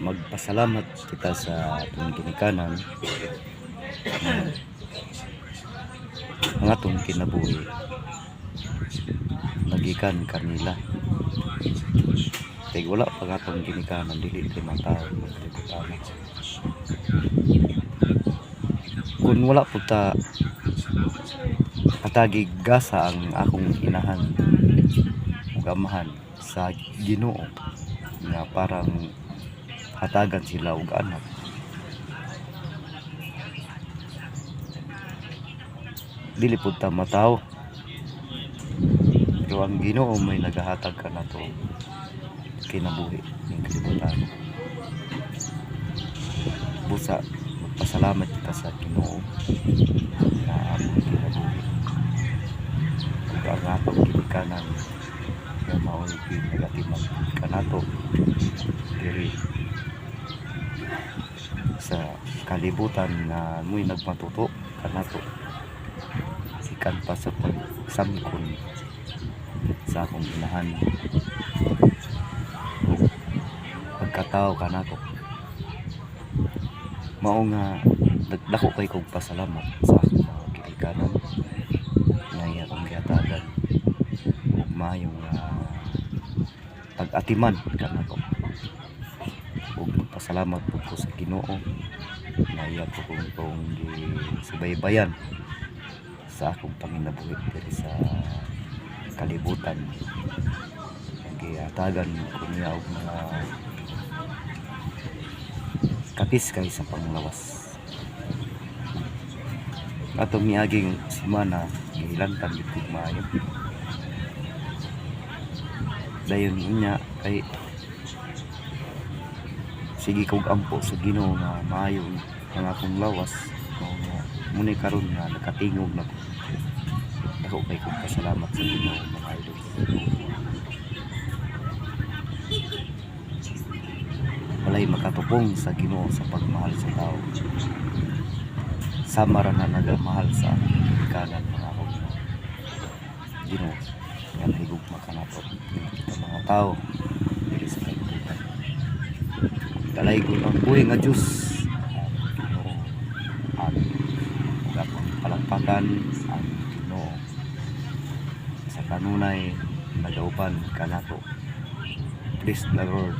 magpasalamat kita sa atong ginikanan ang atong kinabuhi nagikan kanila kay wala pag atong ginikanan dili kay matao magkalibutan kung wala po ta katagig gasa ang akong inahan ug amahan sa Ginoo nga parang hatagan sila og anak. Dili pud ta mataw. Pero ang Ginoo may nagahatag ka nato kinabuhi ning kalibutan. Busa magpasalamat kita sa Ginoo na among kinabuhi. Ug ang atong ginikanan nga mao'y pinagatiman kanato diri sa kalibutan na mo'y nagmatuto kanato sikan pa sa pagsangkon sa akong inahan pagkatao kanato mao nga dako kay kog pasalamat sa akong mga ginikanan nga iya akong gihatagan ug maayong pag-atiman kanato ug magpasalamat po ko sa Ginoo na iya po kong gisubaybayan sa akong panginabuhi diri sa kalibutan gihatagan ko niya og mga kapis kay sa panglawas atong miaging semana gihilangtan gid kog maayo dayon niya kay sige kog ampo sa Ginoo nga maayo ang akong lawas muna karon nga nakatingog na ako kay kog pasalamat sa Ginoo mga idol. Walay makatupong sa Ginoo sa pagmahal sa tao. Sama ra na nagamahal sa kanan mga akong Ginoo nga nahigugma kanato kita mga tao diri sa kalibutan. Dalay ko ang buhay nga Diyos ang atong palakpakan ang Ginoo sa kanunay nagauban kanato. Praise the Lord.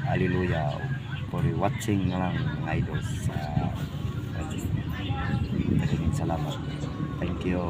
Hallelujah for watching na lang mga idols sa salamat. Thank you.